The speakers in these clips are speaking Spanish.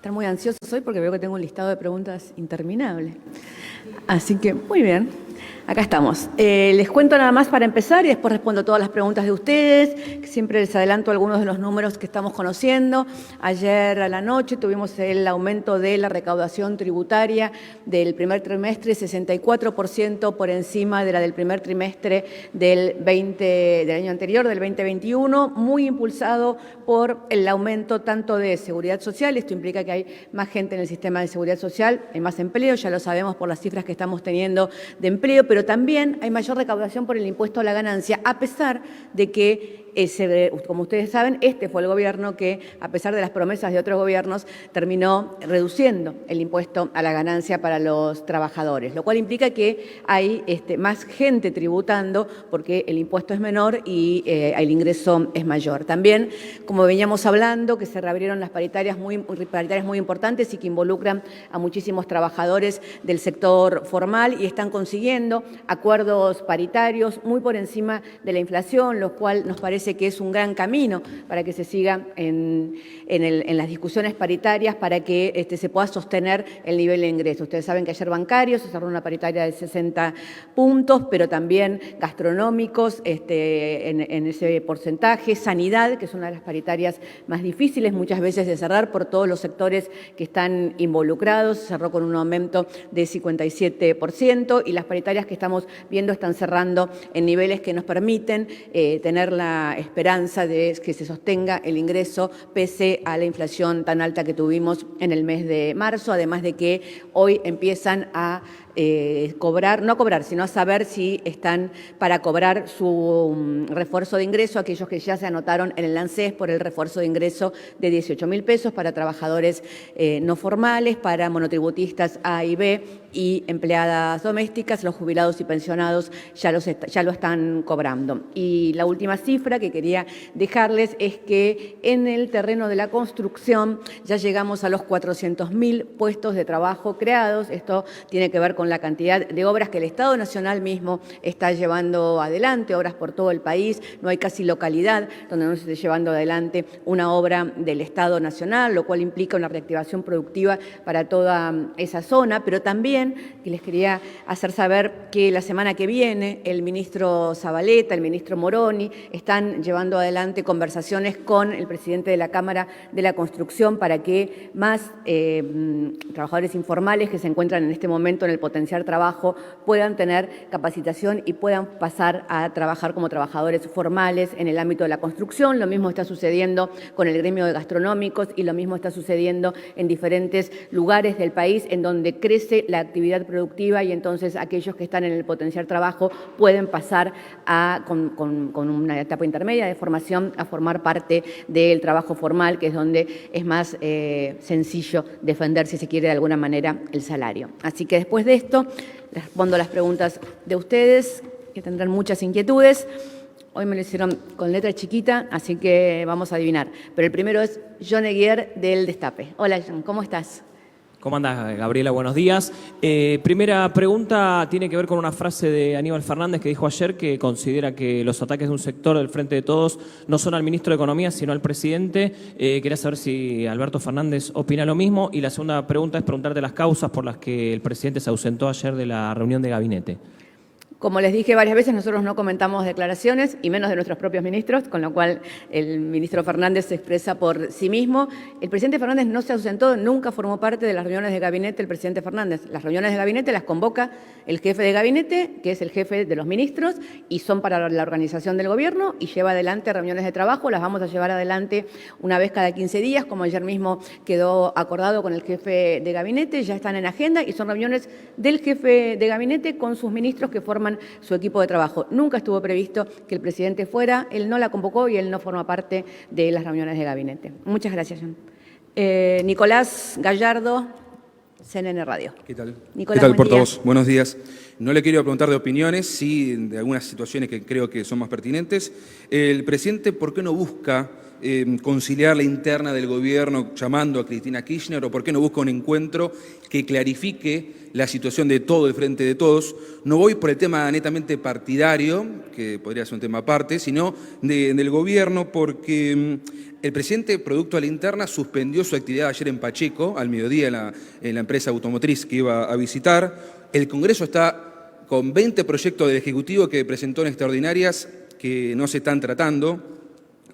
Estar muy ansiosos hoy porque veo que tengo un listado de preguntas interminable. Así que, muy bien. Acá estamos. Les cuento nada más para empezar y después respondo todas las preguntas de ustedes. Siempre les adelanto algunos de los números que estamos conociendo. Ayer a la noche tuvimos el aumento de la recaudación tributaria del primer trimestre, 64% por encima de la del primer trimestre del año anterior, del 2021, muy impulsado por el aumento tanto de seguridad social. Esto implica que hay más gente en el sistema de seguridad social, hay más empleo, ya lo sabemos por las cifras que estamos teniendo de empleo, pero también hay mayor recaudación por el impuesto a la ganancia, a pesar de que, como ustedes saben, este fue el gobierno que, a pesar de las promesas de otros gobiernos, terminó reduciendo el impuesto a la ganancia para los trabajadores, lo cual implica que hay más gente tributando porque el impuesto es menor y el ingreso es mayor. También, como veníamos hablando, que se reabrieron las paritarias muy importantes y que involucran a muchísimos trabajadores del sector formal y están consiguiendo acuerdos paritarios muy por encima de la inflación, lo cual nos parece que es un gran camino para que se siga en las discusiones paritarias para que se pueda sostener el nivel de ingreso. Ustedes saben que ayer bancarios se cerró una paritaria de 60 puntos, pero también gastronómicos en ese porcentaje, sanidad, que es una de las paritarias más difíciles muchas veces de cerrar por todos los sectores que están involucrados, se cerró con un aumento de 57% y las paritarias que estamos viendo están cerrando en niveles que nos permiten tener la esperanza de que se sostenga el ingreso pese a la inflación tan alta que tuvimos en el mes de marzo, además de que hoy empiezan a no cobrar, sino a saber si están para cobrar su refuerzo de ingreso, aquellos que ya se anotaron en el ANSES por el refuerzo de ingreso de 18.000 pesos para trabajadores no formales, para monotributistas A y B y empleadas domésticas, los jubilados y pensionados ya lo están cobrando. Y la última cifra que quería dejarles es que en el terreno de la construcción ya llegamos a los 400.000 puestos de trabajo creados. Esto tiene que ver con la cantidad de obras que el Estado Nacional mismo está llevando adelante, obras por todo el país. No hay casi localidad donde no se esté llevando adelante una obra del Estado Nacional, lo cual implica una reactivación productiva para toda esa zona, pero también que les quería hacer saber que la semana que viene el ministro Zabaleta, el ministro Moroni, están llevando adelante conversaciones con el presidente de la Cámara de la Construcción para que más trabajadores informales que se encuentran en este momento en el potenciar trabajo puedan tener capacitación y puedan pasar a trabajar como trabajadores formales en el ámbito de la construcción. Lo mismo está sucediendo con el gremio de gastronómicos y lo mismo está sucediendo en diferentes lugares del país en donde crece la actividad productiva y entonces aquellos que están en el potenciar trabajo pueden pasar con una etapa intermedia de formación a formar parte del trabajo formal, que es donde es más sencillo defender, si se quiere, de alguna manera el salario. Así que después de esto respondo las preguntas de ustedes, que tendrán muchas inquietudes. Hoy me lo hicieron con letra chiquita, así que vamos a adivinar. Pero el primero es John Eguier del Destape. Hola, John, ¿cómo estás? ¿Cómo andás, Gabriela? Buenos días. Primera pregunta tiene que ver con una frase de Aníbal Fernández que dijo ayer que considera que los ataques de un sector del Frente de Todos no son al ministro de Economía, sino al presidente. Quería saber si Alberto Fernández opina lo mismo. Y la segunda pregunta es preguntarte las causas por las que el presidente se ausentó ayer de la reunión de gabinete. Como les dije varias veces, nosotros no comentamos declaraciones, y menos de nuestros propios ministros, con lo cual el ministro Fernández se expresa por sí mismo. El presidente Fernández no se ausentó, nunca formó parte de las reuniones de gabinete el presidente Fernández. Las reuniones de gabinete las convoca el jefe de gabinete, que es el jefe de los ministros, y son para la organización del gobierno, y lleva adelante reuniones de trabajo. Las vamos a llevar adelante una vez cada 15 días, como ayer mismo quedó acordado con el jefe de gabinete. Ya están en agenda y son reuniones del jefe de gabinete con sus ministros que forman su equipo de trabajo. Nunca estuvo previsto que el presidente fuera, él no la convocó y él no forma parte de las reuniones de gabinete. Muchas gracias, John. Nicolás Gallardo, CNN Radio. ¿Qué tal? Nicolás, ¿Qué tal, portavoz? día. Buenos días. No le quiero preguntar de opiniones, sí de algunas situaciones que creo que son más pertinentes. El presidente, ¿por qué no busca conciliar la interna del gobierno llamando a Cristina Kirchner, o por qué no busca un encuentro que clarifique la situación de todo el Frente de Todos. No voy por el tema netamente partidario, que podría ser un tema aparte, sino del gobierno, porque el presidente, producto de la interna, suspendió su actividad ayer en Pacheco, al mediodía en la empresa automotriz que iba a visitar. El Congreso está con 20 proyectos del Ejecutivo que presentó en extraordinarias que no se están tratando.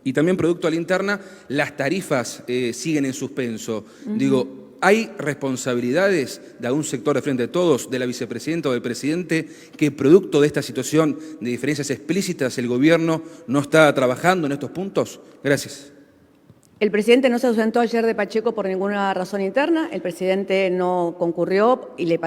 Y también producto de la interna, las tarifas siguen en suspenso. Digo, ¿hay responsabilidades de algún sector de Frente de Todos, de la vicepresidenta o del presidente, que producto de esta situación de diferencias explícitas el gobierno no está trabajando en estos puntos? Gracias. El presidente no se ausentó ayer de Pacheco por ninguna razón interna, el presidente no concurrió y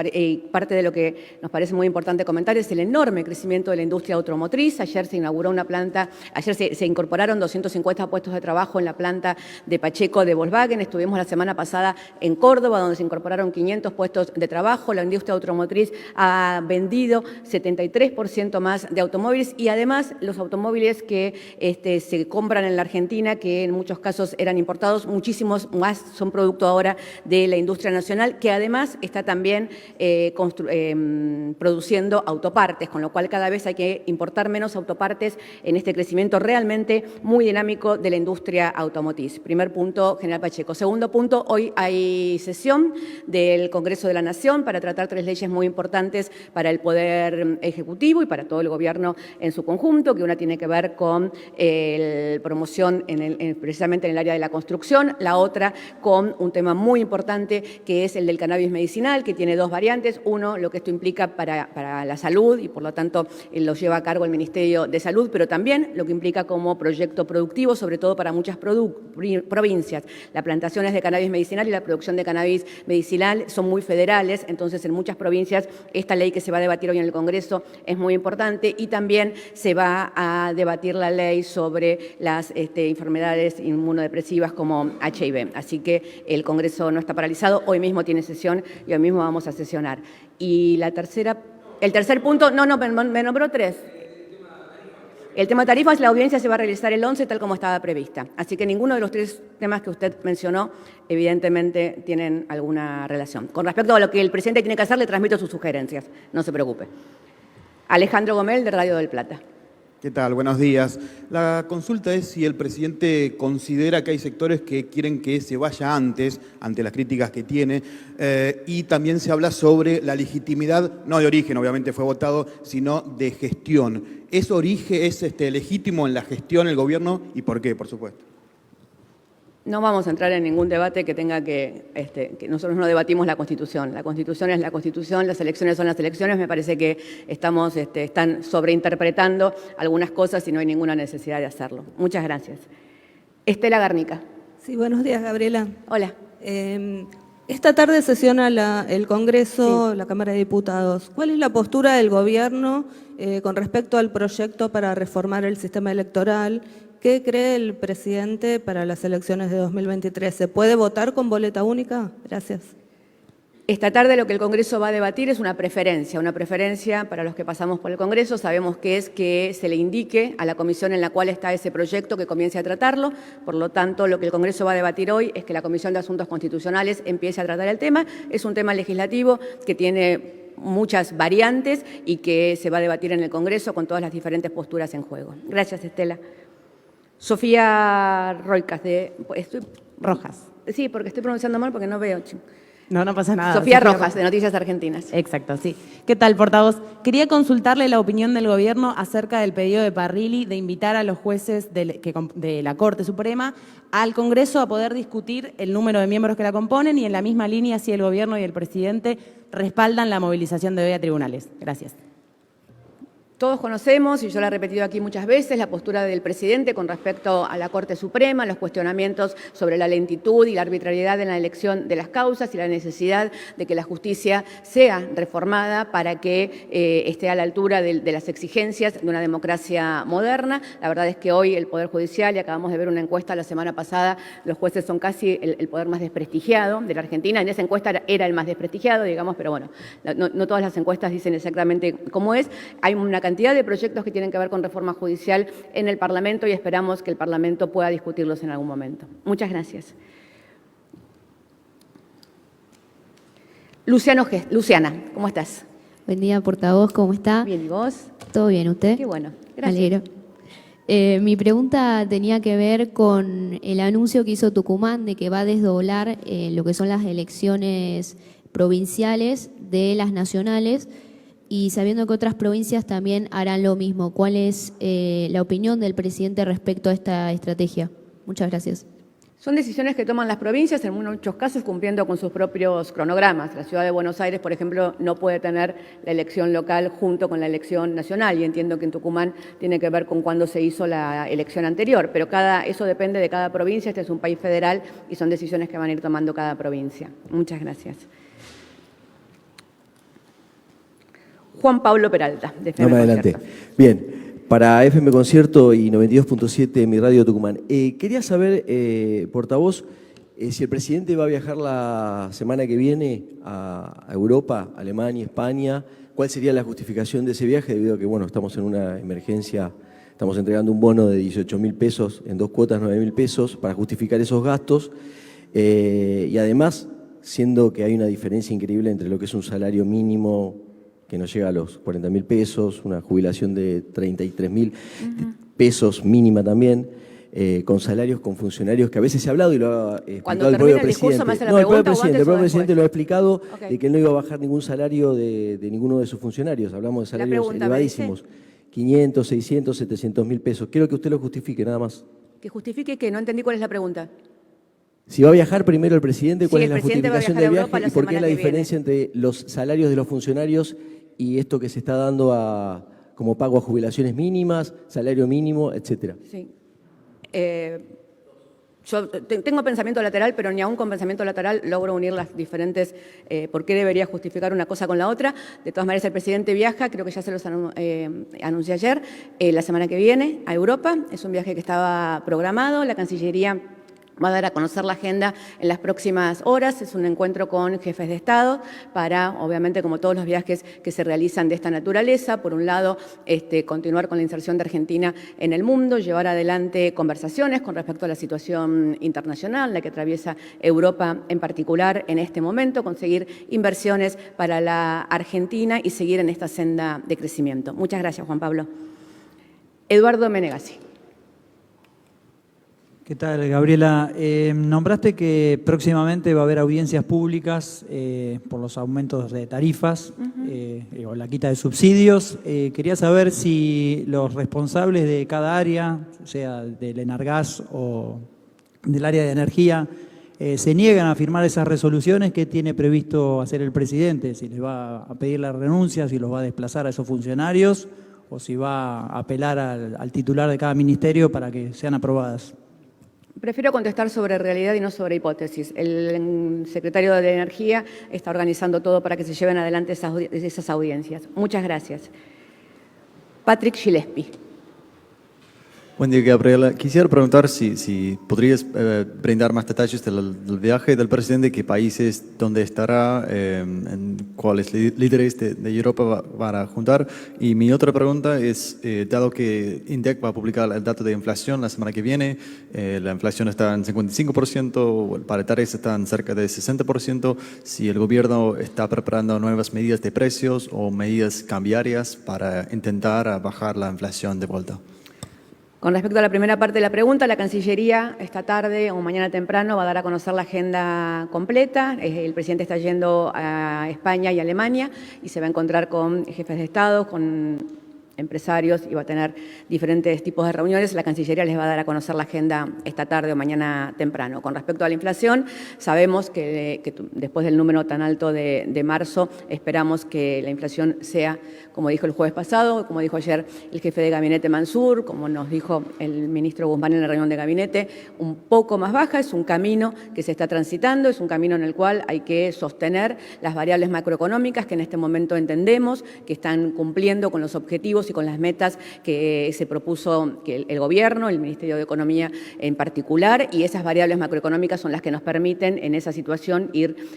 parte de lo que nos parece muy importante comentar es el enorme crecimiento de la industria automotriz. Ayer se inauguró una planta, ayer se incorporaron 250 puestos de trabajo en la planta de Pacheco de Volkswagen. Estuvimos la semana pasada en Córdoba, donde se incorporaron 500 puestos de trabajo. La industria automotriz ha vendido 73% más de automóviles y además los automóviles que se compran en la Argentina, que en muchos casos eran importados, muchísimos más son producto ahora de la industria nacional, que además está también produciendo autopartes, con lo cual cada vez hay que importar menos autopartes en este crecimiento realmente muy dinámico de la industria automotriz. Primer punto, General Pacheco. Segundo punto, hoy hay sesión del Congreso de la Nación para tratar 3 leyes muy importantes para el Poder Ejecutivo y para todo el Gobierno en su conjunto, que una tiene que ver con promoción precisamente en el área de la construcción, la otra con un tema muy importante que es el del cannabis medicinal, que tiene 2 variantes. Uno, lo que esto implica para la salud y por lo tanto lo lleva a cargo el Ministerio de Salud, pero también lo que implica como proyecto productivo, sobre todo para muchas provincias. Las plantaciones de cannabis medicinal y la producción de cannabis medicinal son muy federales, entonces en muchas provincias esta ley que se va a debatir hoy en el Congreso es muy importante y también se va a debatir la ley sobre las enfermedades inmunodepresivas como HIV. Así que el Congreso no está paralizado, hoy mismo tiene sesión y hoy mismo vamos a sesionar. Y el tercer punto, me nombró 3. El tema tarifas, la audiencia se va a realizar el 11 tal como estaba prevista. Así que ninguno de los 3 temas que usted mencionó evidentemente tienen alguna relación. Con respecto a lo que el presidente tiene que hacer, le transmito sus sugerencias, no se preocupe. Alejandro Gomel, de Radio del Plata. ¿Qué tal? Buenos días. La consulta es si el presidente considera que hay sectores que quieren que se vaya antes, ante las críticas que tiene, y también se habla sobre la legitimidad, no de origen, obviamente fue votado, sino de gestión. ¿Es legítimo en la gestión el gobierno y por qué, por supuesto? No vamos a entrar en ningún debate que tenga que nosotros no debatimos la Constitución. La Constitución es la Constitución, las elecciones son las elecciones. Me parece que están sobreinterpretando algunas cosas y no hay ninguna necesidad de hacerlo. Muchas gracias. Estela Garnica. Sí, buenos días, Gabriela. Hola. Esta tarde sesiona el Congreso, sí, la Cámara de Diputados. ¿Cuál es la postura del Gobierno con respecto al proyecto para reformar el sistema electoral? ¿Qué cree el presidente para las elecciones de 2023? ¿Se puede votar con boleta única? Gracias. Esta tarde lo que el Congreso va a debatir es una preferencia para los que pasamos por el Congreso. Sabemos que es que se le indique a la comisión en la cual está ese proyecto que comience a tratarlo. Por lo tanto, lo que el Congreso va a debatir hoy es que la Comisión de Asuntos Constitucionales empiece a tratar el tema. Es un tema legislativo que tiene muchas variantes y que se va a debatir en el Congreso con todas las diferentes posturas en juego. Gracias, Estela. Sofía Roicas, Rojas. Sí, porque estoy pronunciando mal porque no veo. No pasa nada. Sofía Rojas, de Noticias Argentinas. Exacto, sí. ¿Qué tal, portavoz? Quería consultarle la opinión del Gobierno acerca del pedido de Parrilli de invitar a los jueces de la Corte Suprema al Congreso a poder discutir el número de miembros que la componen y en la misma línea si el Gobierno y el presidente respaldan la movilización de hoy a tribunales. Gracias. Todos conocemos, y yo la he repetido aquí muchas veces, la postura del presidente con respecto a la Corte Suprema, los cuestionamientos sobre la lentitud y la arbitrariedad en la elección de las causas y la necesidad de que la justicia sea reformada para que esté a la altura de las exigencias de una democracia moderna. La verdad es que hoy el Poder Judicial, y acabamos de ver una encuesta la semana pasada, los jueces son casi el poder más desprestigiado de la Argentina. En esa encuesta era el más desprestigiado, digamos, pero bueno, no todas las encuestas dicen exactamente cómo es. Hay una cantidad cantidad de proyectos que tienen que ver con reforma judicial en el Parlamento y esperamos que el Parlamento pueda discutirlos en algún momento. Muchas gracias. Luciana, ¿cómo estás? Buen día, portavoz, ¿cómo está? Bien, ¿y vos? ¿Todo bien, usted? Qué bueno, Me gracias. alegro. Mi pregunta tenía que ver con el anuncio que hizo Tucumán de que va a desdoblar lo que son las elecciones provinciales de las nacionales y sabiendo que otras provincias también harán lo mismo. ¿Cuál es la opinión del presidente respecto a esta estrategia? Muchas gracias. Son decisiones que toman las provincias, en muchos casos cumpliendo con sus propios cronogramas. La ciudad de Buenos Aires, por ejemplo, no puede tener la elección local junto con la elección nacional, y entiendo que en Tucumán tiene que ver con cuándo se hizo la elección anterior, pero eso depende de cada provincia. Este es un país federal y son decisiones que van a ir tomando cada provincia. Muchas gracias. Juan Pablo Peralta, de FM No me adelante. Concierto. Bien. Para FM Concierto y 92.7 Mi Radio Tucumán. Quería saber, portavoz, si el presidente va a viajar la semana que viene a Europa, Alemania, España, ¿cuál sería la justificación de ese viaje? Debido a que, bueno, estamos en una emergencia, estamos entregando un bono de 18.000 pesos, en 2 cuotas 9.000 pesos, para justificar esos gastos. Y además, siendo que hay una diferencia increíble entre lo que es un salario mínimo que no llega a los 40.000 pesos, una jubilación de 33.000 pesos mínima también, con salarios con funcionarios que a veces se ha hablado y lo ha explicado Cuando el termine propio el discurso, presidente. me hace la No, el propio pregunta, o presidente, antes o después. lo ha explicado, Ok. de que él no iba a bajar ningún salario de ninguno de sus funcionarios. Hablamos de La salarios pregunta, ¿me dice? elevadísimos, 500, 600, 700.000 pesos. Quiero que usted lo justifique, nada más. Que justifique que no entendí cuál es la pregunta. Si va a viajar primero el presidente, ¿cuál Sí, es el la presidente va a justificación viajar del a Europa viaje la y por qué semana la que diferencia entre los salarios de los funcionarios y esto que se está dando como pago a jubilaciones mínimas, salario mínimo, etcétera? Sí. Yo tengo pensamiento lateral, pero ni aún con pensamiento lateral logro unir las diferentes, por qué debería justificar una cosa con la otra. De todas maneras, el presidente viaja, creo que ya se los anuncié ayer, la semana que viene a Europa. Es un viaje que estaba programado, la Cancillería va a dar a conocer la agenda en las próximas horas. Es un encuentro con jefes de Estado para, obviamente, como todos los viajes que se realizan de esta naturaleza, por un lado, continuar con la inserción de Argentina en el mundo, llevar adelante conversaciones con respecto a la situación internacional, la que atraviesa Europa en particular en este momento, conseguir inversiones para la Argentina y seguir en esta senda de crecimiento. Muchas gracias, Juan Pablo. Eduardo Menegazzi. ¿Qué tal, Gabriela? Nombraste que próximamente va a haber audiencias públicas por los aumentos de tarifas o la quita de subsidios. Quería saber si los responsables de cada área, sea del Enargas o del área de energía, se niegan a firmar esas resoluciones. ¿Qué tiene previsto hacer el presidente? Si les va a pedir la renuncia, si los va a desplazar a esos funcionarios o si va a apelar al titular de cada ministerio para que sean aprobadas. Prefiero contestar sobre realidad y no sobre hipótesis. El secretario de Energía está organizando todo para que se lleven adelante esas audiencias. Muchas gracias. Patrick Gillespie. Buen día, Gabriela. Quisiera preguntar si podrías brindar más detalles del viaje del presidente, qué países, dónde estará, en cuáles líderes de Europa van a juntar. Y mi otra pregunta es, dado que INDEC va a publicar el dato de inflación la semana que viene, la inflación está en 55%, el paritario está en cerca de 60%, si el gobierno está preparando nuevas medidas de precios o medidas cambiarias para intentar bajar la inflación de vuelta. Con respecto a la primera parte de la pregunta, la Cancillería esta tarde o mañana temprano va a dar a conocer la agenda completa. El presidente está yendo a España y Alemania y se va a encontrar con jefes de Estado, con empresarios y va a tener diferentes tipos de reuniones. La Cancillería les va a dar a conocer la agenda esta tarde o mañana temprano. Con respecto a la inflación, sabemos que después del número tan alto de marzo, esperamos que la inflación sea, como dijo el jueves pasado, como dijo ayer el jefe de gabinete Mansur, como nos dijo el ministro Guzmán en la reunión de gabinete, un poco más baja. Es un camino que se está transitando, es un camino en el cual hay que sostener las variables macroeconómicas que en este momento entendemos que están cumpliendo con los objetivos objetivos y con las metas que se propuso que el Gobierno, el Ministerio de Economía en particular, y esas variables macroeconómicas son las que nos permiten en esa situación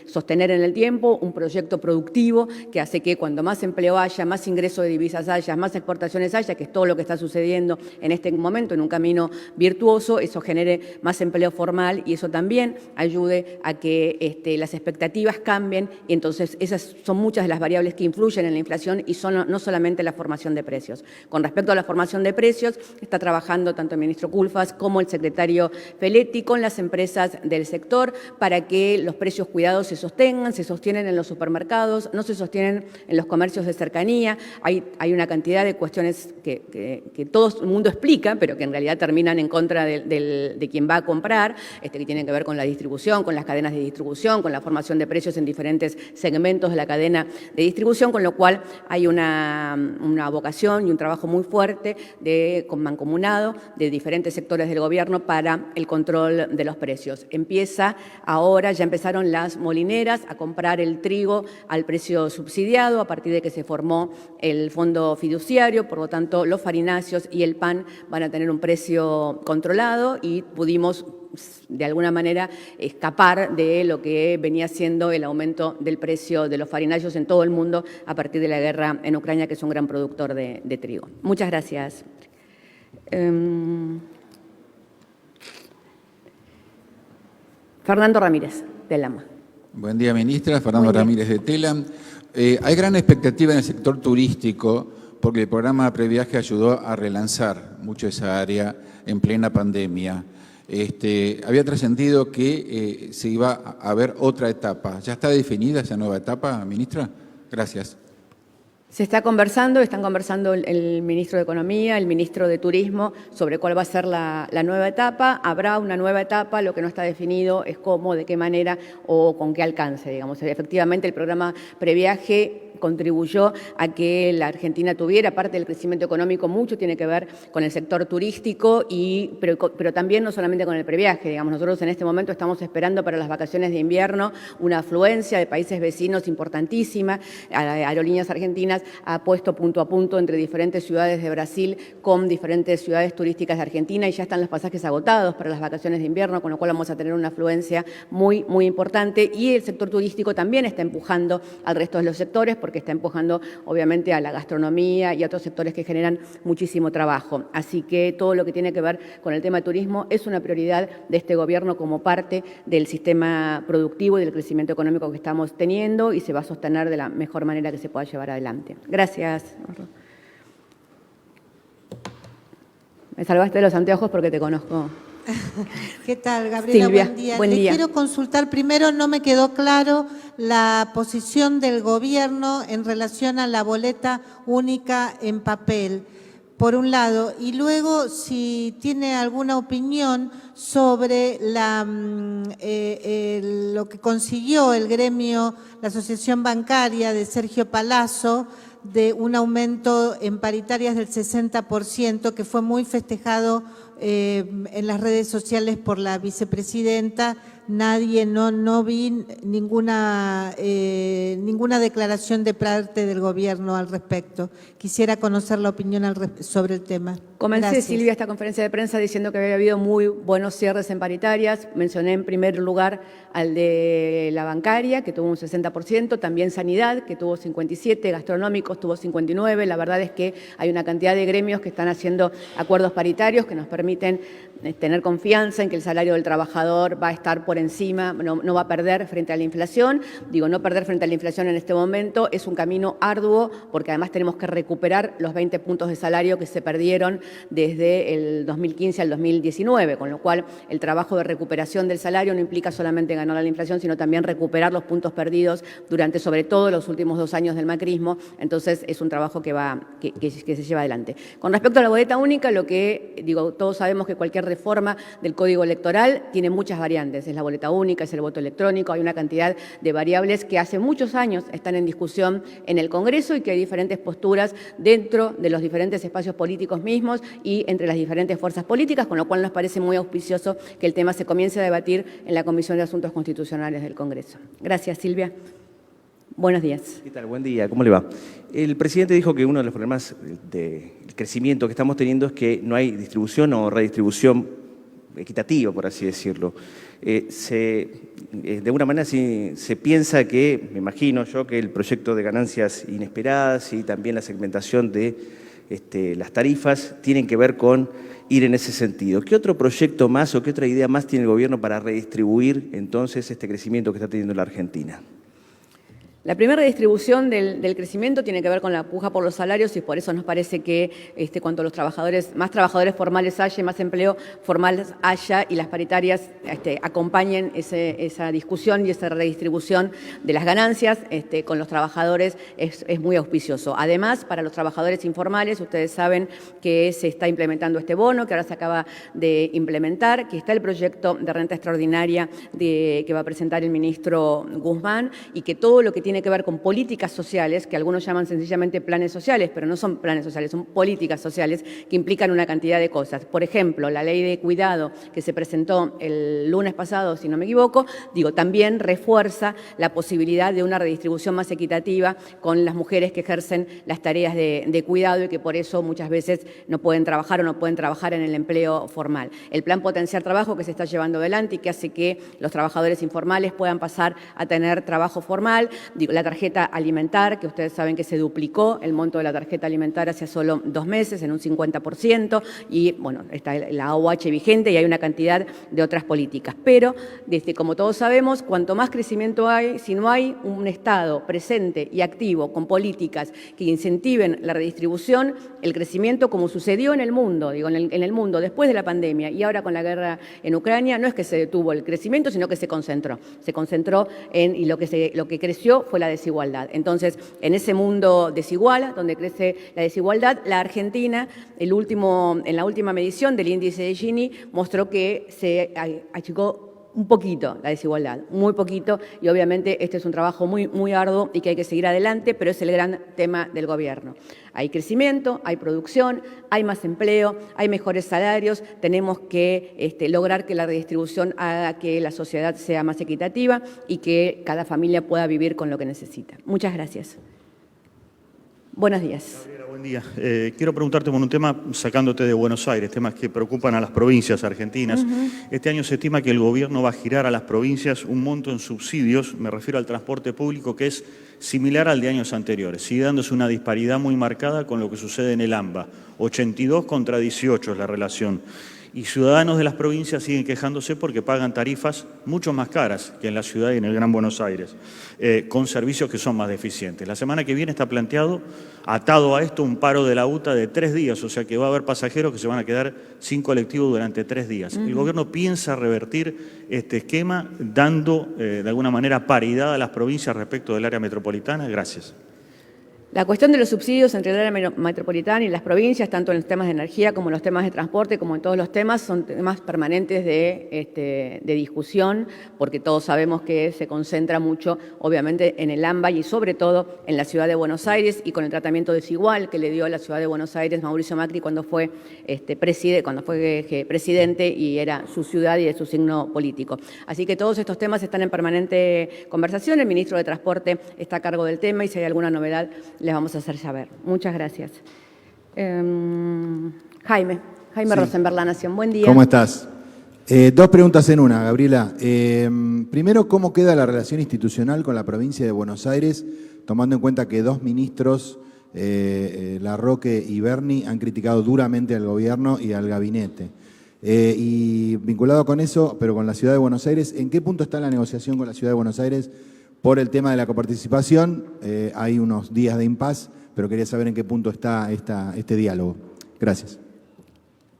sostener en el tiempo un proyecto productivo que hace que cuando más empleo haya, más ingreso de divisas haya, más exportaciones haya, que es todo lo que está sucediendo en este momento en un camino virtuoso, eso genere más empleo formal y eso también ayude a que las expectativas cambien, y entonces esas son muchas de las variables que influyen en la inflación y son no solamente la formación de precios. Con respecto a la formación de precios, está trabajando tanto el ministro Culfas como el secretario Feletti con las empresas del sector para que los precios cuidados se sostienen en los supermercados, no se sostienen en los comercios de cercanía. Hay una cantidad de cuestiones que todo el mundo explica, pero que en realidad terminan en contra de quien va a comprar, que tienen que ver con la distribución, con las cadenas de distribución, con la formación de precios en diferentes segmentos de la cadena de distribución, con lo cual hay una vocación y un trabajo muy fuerte mancomunado de diferentes sectores del gobierno para el control de los precios. Ya empezaron las molineras a comprar el trigo al precio subsidiado a partir de que se formó el fondo fiduciario, por lo tanto los farináceos y el pan van a tener un precio controlado y pudimos de alguna manera escapar de lo que venía siendo el aumento del precio de los farináceos en todo el mundo a partir de la guerra en Ucrania, que es un gran productor de trigo. Muchas gracias. Fernando Ramírez, de Lama. Buen día, ministra. Fernando Ramírez, de TELAM. Hay gran expectativa en el sector turístico porque el programa Previaje ayudó a relanzar mucho esa área en plena pandemia. Había trascendido que se iba a ver otra etapa. ¿Ya está definida esa nueva etapa, ministra? Gracias. Están conversando el ministro de Economía, el ministro de Turismo, sobre cuál va a ser la nueva etapa. Habrá una nueva etapa, lo que no está definido es cómo, de qué manera o con qué alcance, digamos. Efectivamente, el programa Previaje contribuyó a que la Argentina tuviera, parte del crecimiento económico, mucho tiene que ver con el sector turístico, pero también no solamente con el previaje. Digamos, nosotros en este momento estamos esperando para las vacaciones de invierno una afluencia de países vecinos importantísima. Aerolíneas Argentinas ha puesto punto a punto entre diferentes ciudades de Brasil con diferentes ciudades turísticas de Argentina y ya están los pasajes agotados para las vacaciones de invierno, con lo cual vamos a tener una afluencia muy, muy importante. Y el sector turístico también está empujando al resto de los sectores, porque está empujando obviamente a la gastronomía y a otros sectores que generan muchísimo trabajo. Así que todo lo que tiene que ver con el tema de turismo es una prioridad de este gobierno como parte del sistema productivo y del crecimiento económico que estamos teniendo y se va a sostener de la mejor manera que se pueda llevar adelante. Gracias. Me salvaste de los anteojos porque te conozco. ¿Qué tal, Gabriela? Silvia, Buen día. buen día. Le quiero consultar primero, no me quedó claro la posición del gobierno en relación a la boleta única en papel, por un lado, y luego si tiene alguna opinión sobre lo que consiguió el gremio, la Asociación Bancaria de Sergio Palazzo, de un aumento en paritarias del 60%, que fue muy festejado en las redes sociales por la vicepresidenta. No vi ninguna declaración de parte del gobierno al respecto. Quisiera conocer la opinión sobre el tema. Comencé, Gracias. Silvia, esta conferencia de prensa diciendo que había habido muy buenos cierres en paritarias. Mencioné en primer lugar al de la bancaria, que tuvo un 60%, también sanidad, que tuvo 57%, gastronómicos tuvo 59%. La verdad es que hay una cantidad de gremios que están haciendo acuerdos paritarios que nos permiten tener confianza en que el salario del trabajador va a estar por encima, no va a perder frente a la inflación. Digo, no perder frente a la inflación en este momento es un camino arduo, porque además tenemos que recuperar los 20 puntos de salario que se perdieron desde el 2015 al 2019, con lo cual el trabajo de recuperación del salario no implica solamente ganar a la inflación, sino también recuperar los puntos perdidos durante, sobre todo, los últimos 2 años del macrismo. Entonces, es un trabajo que se lleva adelante. Con respecto a la boleta única, todos sabemos que cualquier reforma del Código Electoral tiene muchas variantes. Es la boleta única, es el voto electrónico, hay una cantidad de variables que hace muchos años están en discusión en el Congreso y que hay diferentes posturas dentro de los diferentes espacios políticos mismos y entre las diferentes fuerzas políticas, con lo cual nos parece muy auspicioso que el tema se comience a debatir en la Comisión de Asuntos Constitucionales del Congreso. Gracias, Silvia. Buenos días. ¿Qué tal? Buen día, ¿cómo le va? El presidente dijo que uno de los problemas del crecimiento que estamos teniendo es que no hay distribución o redistribución equitativa, por así decirlo. De alguna manera se piensa que, me imagino yo, que el proyecto de ganancias inesperadas y también la segmentación de las tarifas tienen que ver con ir en ese sentido. ¿Qué otro proyecto más o qué otra idea más tiene el gobierno para redistribuir entonces este crecimiento que está teniendo la Argentina? La primera redistribución del crecimiento tiene que ver con la puja por los salarios y por eso nos parece que cuanto los más trabajadores formales haya, más empleo formal haya y las paritarias acompañen esa discusión y esa redistribución de las ganancias con los trabajadores es muy auspicioso. Además, para los trabajadores informales, ustedes saben que se está implementando este bono, que ahora se acaba de implementar, que está el proyecto de renta extraordinaria que va a presentar el ministro Guzmán y que todo lo que tiene que ver con políticas sociales, que algunos llaman sencillamente planes sociales, pero no son planes sociales, son políticas sociales que implican una cantidad de cosas. Por ejemplo, la ley de cuidado que se presentó el lunes pasado, si no me equivoco, también refuerza la posibilidad de una redistribución más equitativa con las mujeres que ejercen las tareas de cuidado y que por eso muchas veces no pueden trabajar o no pueden trabajar en el empleo formal. El plan Potenciar Trabajo que se está llevando adelante y que hace que los trabajadores informales puedan pasar a tener trabajo formal. La tarjeta alimentar, que ustedes saben que se duplicó el monto de la tarjeta alimentar hace solo 2 meses en un 50% y bueno, está la AUH vigente y hay una cantidad de otras políticas. Pero, como todos sabemos, cuanto más crecimiento hay, si no hay un Estado presente y activo con políticas que incentiven la redistribución, el crecimiento, como sucedió en el mundo, en el mundo después de la pandemia y ahora con la guerra en Ucrania, no es que se detuvo el crecimiento, sino que se concentró. Se concentró y lo que creció fue la desigualdad. Entonces, en ese mundo desigual, donde crece la desigualdad, la Argentina, en la última medición del índice de Gini, mostró que se achicó un poquito la desigualdad, muy poquito, y obviamente este es un trabajo muy, muy arduo y que hay que seguir adelante, pero es el gran tema del gobierno. Hay crecimiento, hay producción, hay más empleo, hay mejores salarios, tenemos que lograr que la redistribución haga que la sociedad sea más equitativa y que cada familia pueda vivir con lo que necesita. Muchas gracias. Buenos días. Gabriela, buen día. Quiero preguntarte por un tema sacándote de Buenos Aires, temas que preocupan a las provincias argentinas. Este año se estima que el gobierno va a girar a las provincias un monto en subsidios, me refiero al transporte público, que es similar al de años anteriores. Sigue dándose una disparidad muy marcada con lo que sucede en el AMBA. 82 contra 18 es la relación. Y ciudadanos de las provincias siguen quejándose porque pagan tarifas mucho más caras que en la ciudad y en el Gran Buenos Aires, con servicios que son más deficientes. La semana que viene está planteado, atado a esto, un paro de la UTA de 3 días, o sea que va a haber pasajeros que se van a quedar sin colectivo durante 3 días. ¿El gobierno piensa revertir este esquema dando, de alguna manera, paridad a las provincias respecto del área metropolitana? Gracias. La cuestión de los subsidios entre el área metropolitana y las provincias, tanto en los temas de energía como en los temas de transporte, como en todos los temas, son temas permanentes de discusión, porque todos sabemos que se concentra mucho, obviamente, en el AMBA y sobre todo en la ciudad de Buenos Aires y con el tratamiento desigual que le dio a la ciudad de Buenos Aires Mauricio Macri cuando fue presidente y era su ciudad y de su signo político. Así que todos estos temas están en permanente conversación. El ministro de Transporte está a cargo del tema y si hay alguna novedad les vamos a hacer saber. Muchas gracias. Jaime sí. Rosenberg, La Nación. Buen día. ¿Cómo estás? 2 preguntas en una, Gabriela. Primero, ¿cómo queda la relación institucional con la provincia de Buenos Aires, tomando en cuenta que 2 ministros, Larroque y Berni, han criticado duramente al gobierno y al gabinete? Y vinculado con eso, pero con la ciudad de Buenos Aires, ¿en qué punto está la negociación con la ciudad de Buenos Aires por el tema de la coparticipación? Hay unos días de impas, pero quería saber en qué punto está este diálogo. Gracias.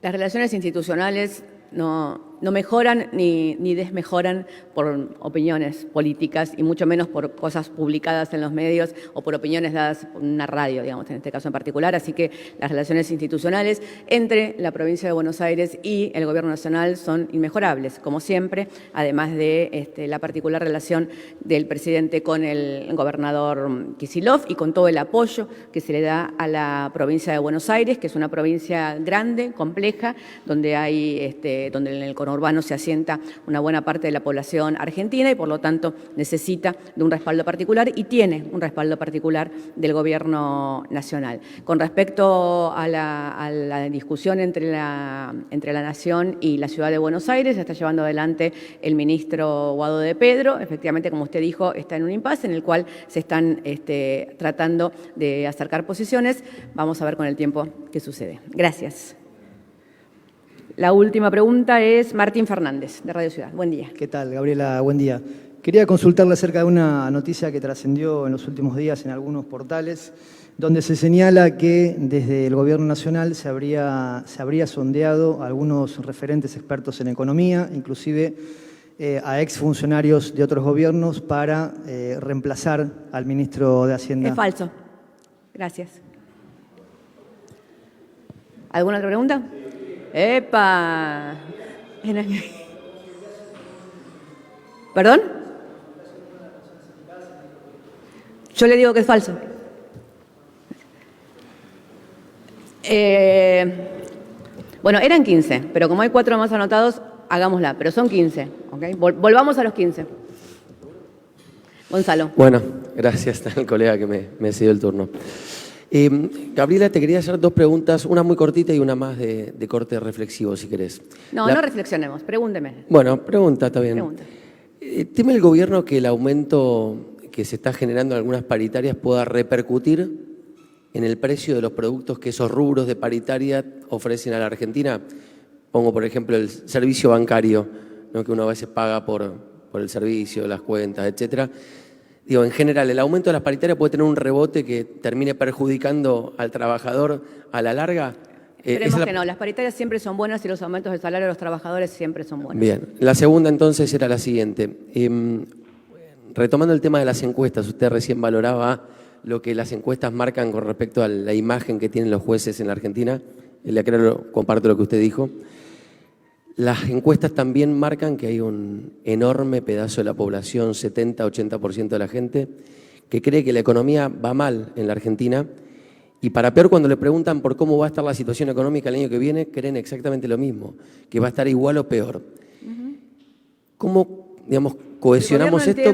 Las relaciones institucionales no mejoran ni desmejoran por opiniones políticas y mucho menos por cosas publicadas en los medios o por opiniones dadas por una radio, digamos, en este caso en particular. Así que las relaciones institucionales entre la provincia de Buenos Aires y el Gobierno Nacional son inmejorables, como siempre, además de la particular relación del presidente con el gobernador Kicillof y con todo el apoyo que se le da a la provincia de Buenos Aires, que es una provincia grande, compleja, donde hay donde en el conurbano conurbano se asienta una buena parte de la población argentina y por lo tanto necesita de un respaldo particular y tiene un respaldo particular del gobierno nacional. Con respecto a la discusión entre la Nación y la Ciudad de Buenos Aires, se está llevando adelante el ministro Guado de Pedro. Efectivamente, como usted dijo, está en un impasse en el cual se están tratando de acercar posiciones. Vamos a ver con el tiempo qué sucede. Gracias. La última pregunta es Martín Fernández, de Radio Ciudad. Buen día. ¿Qué tal, Gabriela? Buen día. Quería consultarle acerca de una noticia que trascendió en los últimos días en algunos portales, donde se señala que desde el Gobierno Nacional se habría sondeado a algunos referentes expertos en economía, inclusive a exfuncionarios de otros gobiernos, para reemplazar al ministro de Hacienda. Es falso. Gracias. ¿Alguna otra pregunta? ¡Epa! ¿Perdón? Yo le digo que es falso. Bueno, eran 15, pero como hay 4 más anotados, hagámosla, pero son 15. ¿Okay? Volvamos a los 15. Gonzalo. Bueno, gracias al colega que me cedió el turno. Gabriela, te quería hacer 2 preguntas, una muy cortita y una más de corte reflexivo, si querés. No reflexionemos, pregúnteme. Bueno, pregunta, está bien. Pregunta. ¿Teme el gobierno que el aumento que se está generando en algunas paritarias pueda repercutir en el precio de los productos que esos rubros de paritaria ofrecen a la Argentina? Pongo, por ejemplo, el servicio bancario, ¿no? Que uno a veces paga por el servicio, las cuentas, etcétera. Digo, en general, ¿el aumento de las paritarias puede tener un rebote que termine perjudicando al trabajador a la larga? Esperemos que no, las paritarias siempre son buenas y los aumentos de salario de los trabajadores siempre son buenos. Bien, la segunda entonces era la siguiente. Retomando el tema de las encuestas, usted recién valoraba lo que las encuestas marcan con respecto a la imagen que tienen los jueces en la Argentina. Comparto lo que usted dijo. Las encuestas también marcan que hay un enorme pedazo de la población, 70-80% de la gente, que cree que la economía va mal en la Argentina y para peor, cuando le preguntan por cómo va a estar la situación económica el año que viene, creen exactamente lo mismo, que va a estar igual o peor. ¿Cómo, digamos, cohesionamos esto?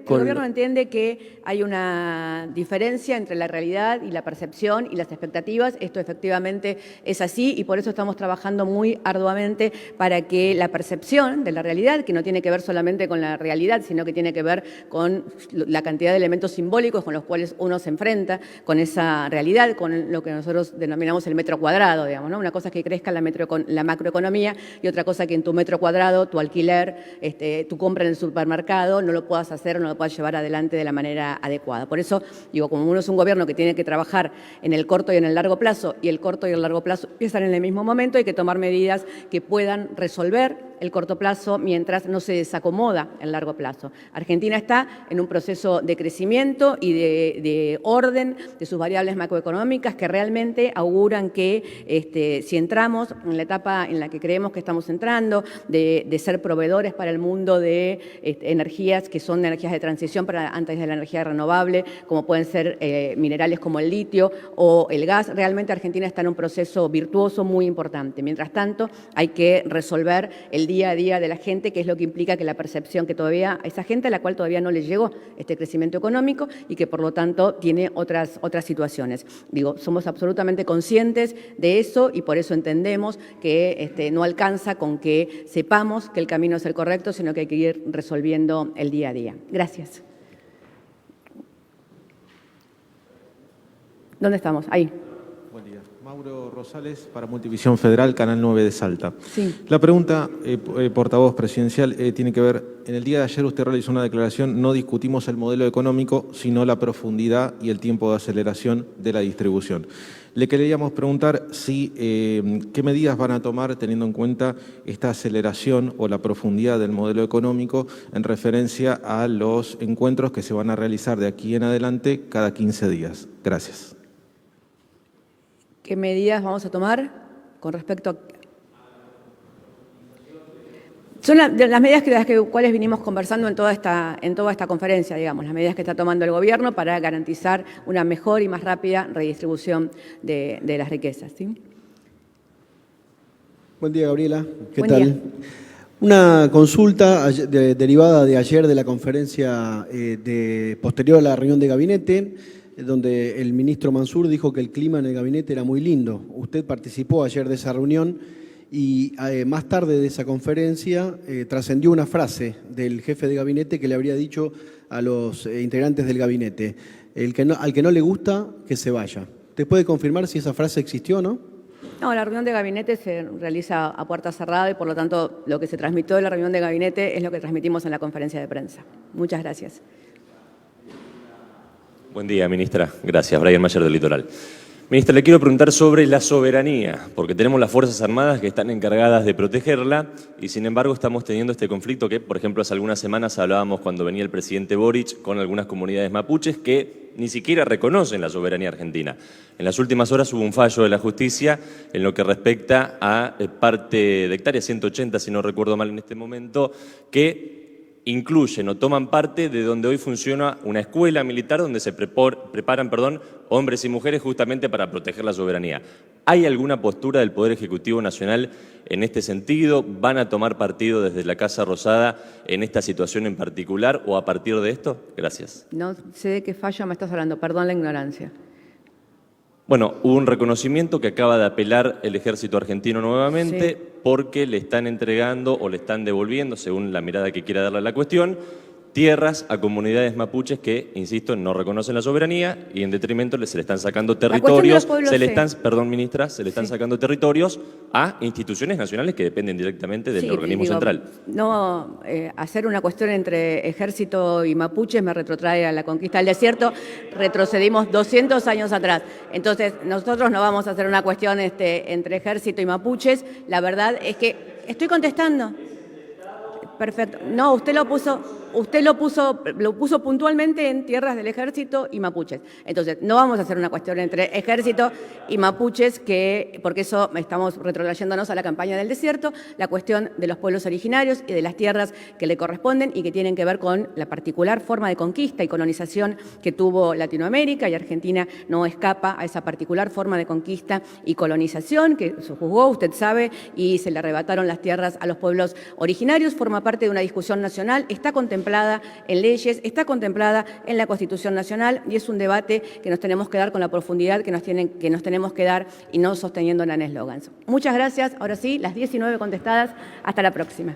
El gobierno entiende que hay una diferencia entre la realidad y la percepción y las expectativas. Esto efectivamente es así y por eso estamos trabajando muy arduamente para que la percepción de la realidad, que no tiene que ver solamente con la realidad, sino que tiene que ver con la cantidad de elementos simbólicos con los cuales uno se enfrenta con esa realidad, con lo que nosotros denominamos el metro cuadrado, digamos, ¿no? Una cosa es que crezca la macroeconomía y otra cosa que en tu metro cuadrado, tu alquiler, tu compra en el supermercado, no lo puedas hacer o no lo puedas llevar adelante de la manera adecuada. Por eso, digo, como uno es un gobierno que tiene que trabajar en el corto y en el largo plazo, y el corto y el largo plazo empiezan en el mismo momento, hay que tomar medidas que puedan resolver el corto plazo mientras no se desacomoda el largo plazo. Argentina está en un proceso de crecimiento y de orden de sus variables macroeconómicas que realmente auguran que si entramos en la etapa en la que creemos que estamos entrando, de ser proveedores para el mundo de energías que son energías de transición antes de la energía renovable, como pueden ser minerales como el litio o el gas, realmente Argentina está en un proceso virtuoso muy importante. Mientras tanto, hay que resolver el día a día de la gente, que es lo que implica que la percepción que todavía, a esa gente a la cual todavía no le llegó este crecimiento económico y que por lo tanto tiene otras situaciones. Digo, somos absolutamente conscientes de eso y por eso entendemos que no alcanza con que sepamos que el camino es el correcto, sino que hay que ir resolviendo el día a día. Gracias. ¿Dónde estamos? Ahí. Buen día. Mauro Rosales para Multivisión Federal, Canal 9 de Salta. Sí. La pregunta, portavoz presidencial, tiene que ver, en el día de ayer usted realizó una declaración, no discutimos el modelo económico, sino la profundidad y el tiempo de aceleración de la distribución. Le queríamos preguntar si, qué medidas van a tomar teniendo en cuenta esta aceleración o la profundidad del modelo económico en referencia a los encuentros que se van a realizar de aquí en adelante cada 15 días. Gracias. ¿Qué medidas vamos a tomar con respecto a...? Son las medidas de las cuales vinimos conversando en toda esta conferencia, digamos, las medidas que está tomando el gobierno para garantizar una mejor y más rápida redistribución de las riquezas. ¿Sí? Buen día, Gabriela. ¿Qué Buen tal? día. Una consulta derivada de ayer de la conferencia posterior a la reunión de gabinete, donde el ministro Mansur dijo que el clima en el gabinete era muy lindo. Usted participó ayer de esa reunión y más tarde de esa conferencia trascendió una frase del jefe de gabinete que le habría dicho a los integrantes del gabinete: al que no le gusta, que se vaya. ¿Usted puede confirmar si esa frase existió o no? No, la reunión de gabinete se realiza a puerta cerrada y por lo tanto lo que se transmitió de la reunión de gabinete es lo que transmitimos en la conferencia de prensa. Muchas gracias. Buen día, ministra. Gracias. Brian Mayer del Litoral. Ministra, le quiero preguntar sobre la soberanía, porque tenemos las Fuerzas Armadas que están encargadas de protegerla y sin embargo estamos teniendo este conflicto que, por ejemplo, hace algunas semanas hablábamos cuando venía el presidente Boric con algunas comunidades mapuches que ni siquiera reconocen la soberanía argentina. En las últimas horas hubo un fallo de la justicia en lo que respecta a parte de hectáreas, 180 si no recuerdo mal en este momento, que incluyen o toman parte de donde hoy funciona una escuela militar donde se preparan hombres y mujeres justamente para proteger la soberanía. ¿Hay alguna postura del Poder Ejecutivo Nacional en este sentido? ¿Van a tomar partido desde la Casa Rosada en esta situación en particular o a partir de esto? Gracias. No sé de qué fallo me estás hablando, perdón la ignorancia. Bueno, hubo un reconocimiento que acaba de apelar el ejército argentino nuevamente porque le están entregando o le están devolviendo, según la mirada que quiera darle a la cuestión, tierras a comunidades mapuches que, insisto, no reconocen la soberanía y en detrimento se le están sacando territorios, perdón, ministra, se le están sacando territorios a instituciones nacionales que dependen directamente del organismo central. No, hacer una cuestión entre ejército y mapuches me retrotrae a la conquista del desierto, retrocedimos 200 años atrás. Entonces, nosotros no vamos a hacer una cuestión entre ejército y mapuches. La verdad es que estoy contestando. Perfecto. No, usted lo puso puntualmente en tierras del ejército y mapuches. Entonces, no vamos a hacer una cuestión entre ejército y mapuches, porque eso estamos retrotrayéndonos a la campaña del desierto, la cuestión de los pueblos originarios y de las tierras que le corresponden y que tienen que ver con la particular forma de conquista y colonización que tuvo Latinoamérica, y Argentina no escapa a esa particular forma de conquista y colonización que se juzgó, usted sabe, y se le arrebataron las tierras a los pueblos originarios. Forma parte de una discusión nacional, está contemplada en leyes, está contemplada en la Constitución Nacional y es un debate que nos tenemos que dar con la profundidad que nos tenemos que dar y no sosteniéndola en eslogans. Muchas gracias. Ahora sí, las 19 contestadas. Hasta la próxima.